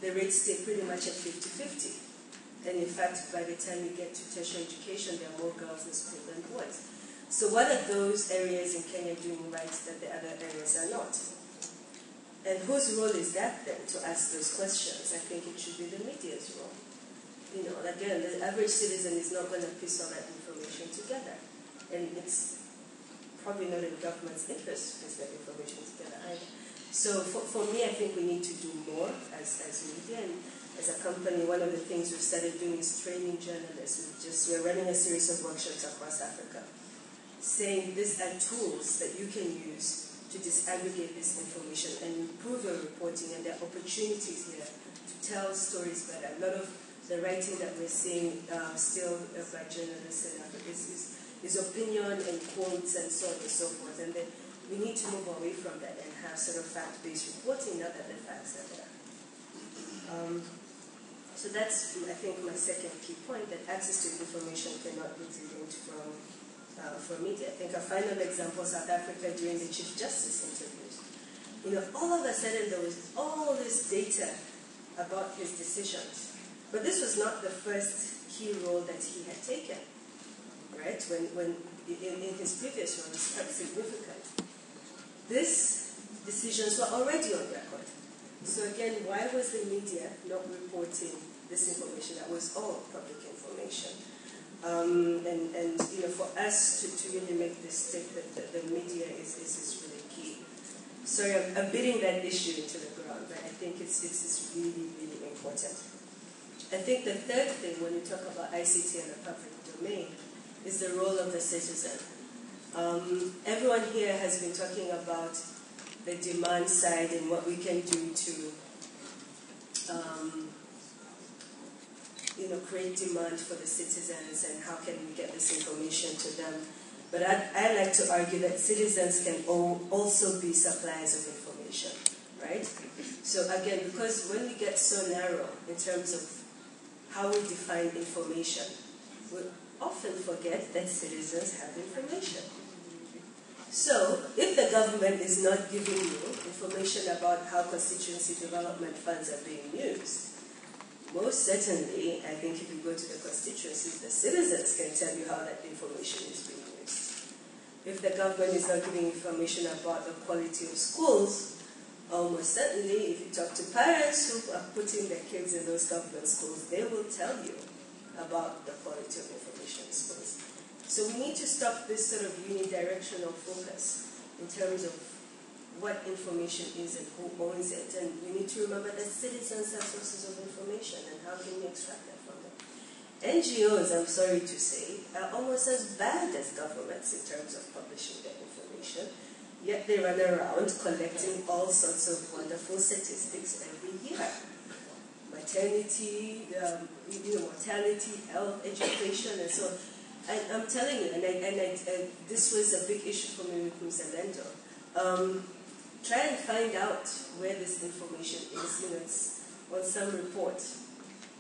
the rates stay pretty much at 50-50. And in fact, by the time you get to tertiary education, there are more girls in school than boys. So what are those areas in Kenya doing right that the other areas are not? And whose role is that then to ask those questions? I think it should be the media's role. You know, again, the average citizen is not going to piece all that information together. And it's probably not in the government's interest to piece that information together either. So for me, I think we need to do more as media. And as a company, one of the things we've started doing is training journalists. We're running a series of workshops across Africa, saying these are tools that you can use to disaggregate this information and improve your reporting, and there are opportunities here to tell stories better. A lot of the writing that we're seeing still by journalists in Africa is opinion and quotes and so on and so forth, and then we need to move away from that and have sort of fact-based reporting now that the facts are there. So that's, I think, my second key point, that access to information cannot be derived from media. I think a final example, South Africa during the Chief Justice interviews. You know, all of a sudden there was all this data about his decisions. But this was not the first key role that he had taken, right? When in his previous role, it's quite significant. These decisions were already on record. So again, why was the media not reporting this information that was all public information? And you know, for us to really make this stick, that the media is really key. Sorry, I'm beating that issue into the ground, but I think it's really, really important. I think the third thing when you talk about ICT and the public domain is the role of the citizen. Everyone here has been talking about the demand side and what we can do to you know, create demand for the citizens and how can we get this information to them. But I like to argue that citizens can also be suppliers of information, right? So again, because when we get so narrow in terms of how we define information, we often forget that citizens have information. So, if the government is not giving you information about how constituency development funds are being used, most certainly, I think if you go to the constituencies, the citizens can tell you how that information is being used. If the government is not giving information about the quality of schools, almost certainly, if you talk to parents who are putting their kids in those government schools, they will tell you about the quality of information in schools. So we need to stop this sort of unidirectional focus in terms of what information is and who owns it. And we need to remember that citizens are sources of information, and how can we extract that from them? NGOs, I'm sorry to say, are almost as bad as governments in terms of publishing their information, yet they run around collecting all sorts of wonderful statistics every year. Maternity, mortality, health, education, and so on. I'm telling you, and this was a big issue for me with Mzalendo. Try and find out where this information is. You know, it's on some report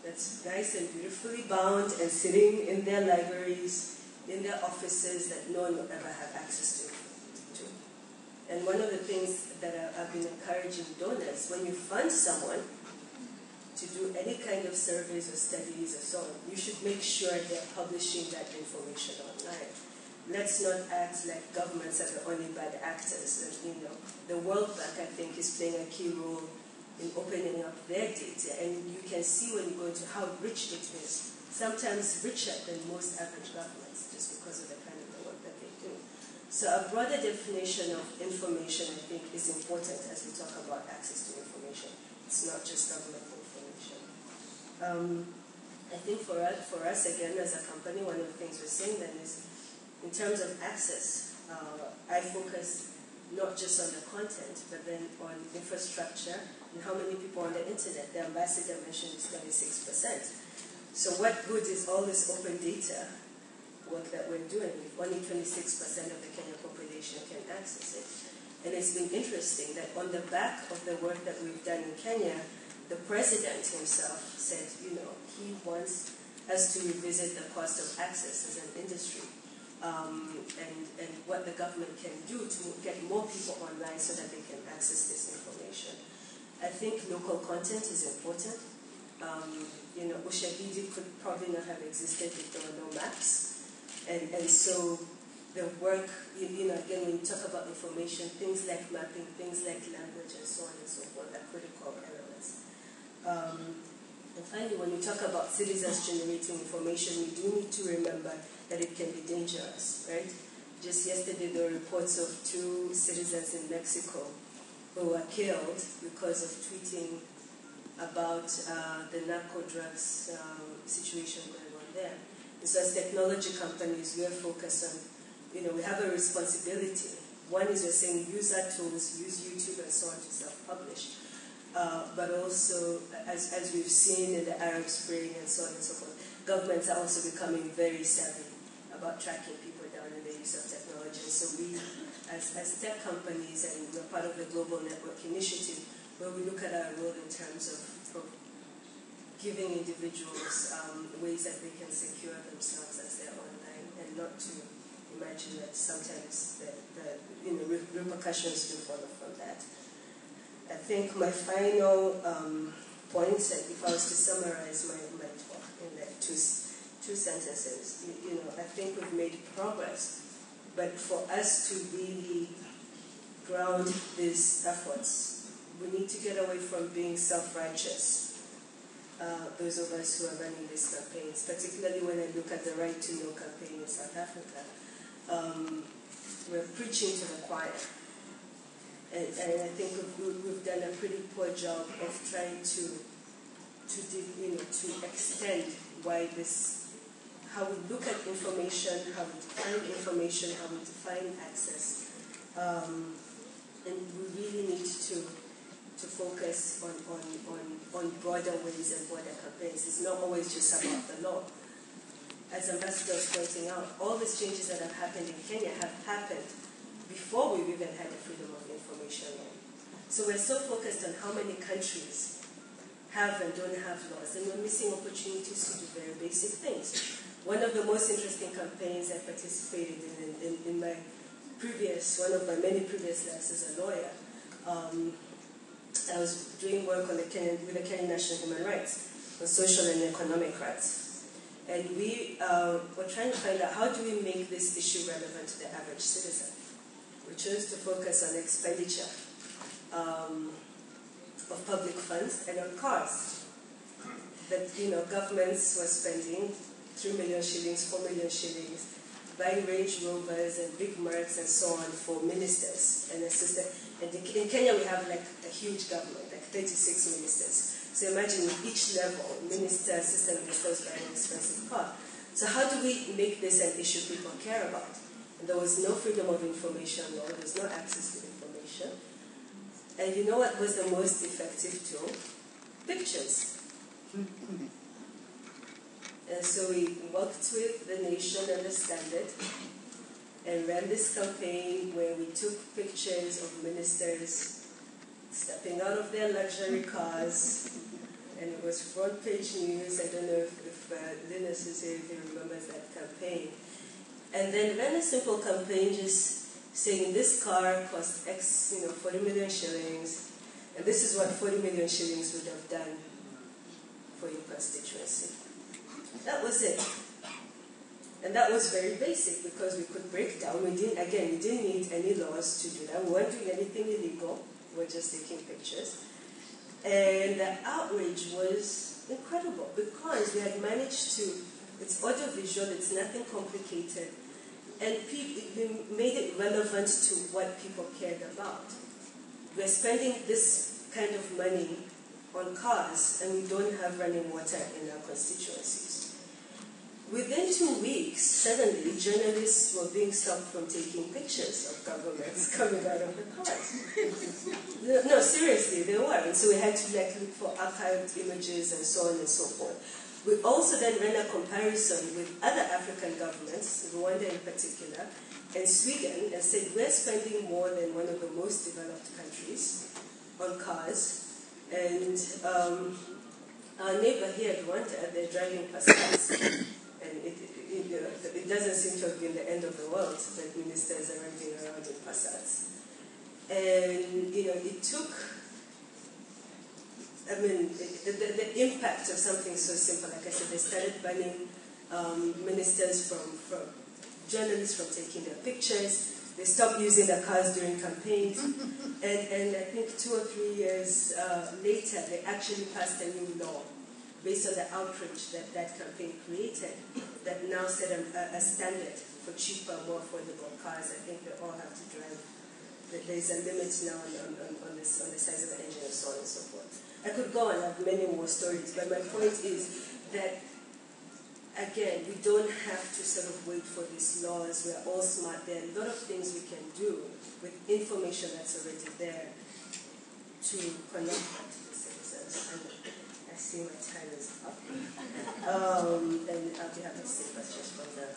that's nice and beautifully bound and sitting in their libraries, in their offices, that no one will ever have access to. And one of the things that I've been encouraging donors, when you fund someone to do any kind of surveys or studies or so on, you should make sure they're publishing that information online. Let's not act like governments are the only bad actors. And, you know, the World Bank, I think, is playing a key role in opening up their data. And you can see when you go into how rich it is, sometimes richer than most average governments, just because of the kind of the work that they do. So a broader definition of information, I think, is important as we talk about access to information. It's not just government information. I think for us, again, as a company, one of the things we're saying then is, in terms of access, I focus not just on the content, but then on infrastructure and how many people on the internet. The ambassador mentioned is 26%. So what good is all this open data work that we're doing if only 26% of the Kenyan population can access it? And it's been interesting that on the back of the work that we've done in Kenya, the president himself said, you know, he wants us to revisit the cost of access as an industry, and what the government can do to get more people online so that they can access this information. I think local content is important. You know, Ushahidi could probably not have existed if there were no maps. And so the work, you know, again, when you talk about information, things like mapping, things like language, and so on and so forth are critical elements. And finally, when we talk about citizens generating information, we do need to remember that it can be dangerous, right? Just yesterday, there were reports of 2 citizens in Mexico who were killed because of tweeting about the narco drugs situation going on there. And so as technology companies, we are focused on, you know, we have a responsibility. One is we're saying use our tools, use YouTube and so on to self-publish. But also, as we've seen in the Arab Spring and so on and so forth, governments are also becoming very savvy about tracking people down in the use of technology. And so we, as tech companies, and we're part of the Global Network Initiative, where we look at our role in terms of giving individuals ways that they can secure themselves as they're online, and not to imagine that sometimes the you know, repercussions do follow from that. I think my final points, and if I was to summarize my talk in like two sentences, you know, I think we've made progress, but for us to really ground these efforts, we need to get away from being self-righteous. Those of us who are running these campaigns, particularly when I look at the Right to Know campaign in South Africa, we're preaching to the choir. And I think we've done a pretty poor job of trying to extend why this, how we look at information, how we define information, how we define access. And we really need to focus on broader ways and broader campaigns. It's not always just about the law. As Ambassador was pointing out, all these changes that have happened in Kenya have happened before we've even had the freedom of information law. So we're so focused on how many countries have and don't have laws, and we're missing opportunities to do very basic things. One of the most interesting campaigns I participated in my previous, one of my many previous lives as a lawyer, I was doing work on with the Kenyan National Human Rights, on social and economic rights. And we were trying to find out, how do we make this issue relevant to the average citizen? We chose to focus on expenditure of public funds and on cars. That, you know, governments were spending 3 million shillings, 4 million shillings, buying Range Rovers and big Mercs and so on for ministers and assistants. And in Kenya we have like a huge government, like 36 ministers. So imagine with each level, minister, assistant ministers buying an expensive car. So how do we make this an issue people care about? And there was no freedom of information law, there was no access to information. And you know what was the most effective tool? Pictures. And so we worked with the nation and the Standard and ran this campaign where we took pictures of ministers stepping out of their luxury cars, and it was front page news. I don't know if Linus is here, if he remembers that campaign. And then ran a simple campaign just saying this car cost X, 40 million shillings, and this is what 40 million shillings would have done for your constituency. That was it. And that was very basic because we could break down. We didn't need any laws to do that. We weren't doing anything illegal. We were just taking pictures. And the outrage was incredible because we had managed to, it's audiovisual, it's nothing complicated, and we made it relevant to what people cared about. We're spending this kind of money on cars and we don't have running water in our constituencies. Within 2 weeks, suddenly, journalists were being stopped from taking pictures of governments coming out of the cars. No, seriously, they were. And so we had to look for archived images and so on and so forth. We also then ran a comparison with other African governments, Rwanda in particular, and Sweden, and said we're spending more than one of the most developed countries on cars. And our neighbor here, Rwanda, they're driving Passats. And it doesn't seem to have been the end of the world that ministers are running around in Passats. And, it took I mean, the impact of something so simple, like I said, they started banning ministers from journalists from taking their pictures. They stopped using their cars during campaigns. and I think 2 or 3 years later, they actually passed a new law based on the outrage that that campaign created that now set a standard for cheaper, more affordable cars. I think they all have to drive. There's a limit now on the size of the engine and so on and so forth. I could go on, I have many more stories, but my point is that, again, we don't have to sort of wait for these laws. We're all smart. There are a lot of things we can do with information that's already there to connect that to the citizens. And I see my time is up. And I'll be happy to take questions from there.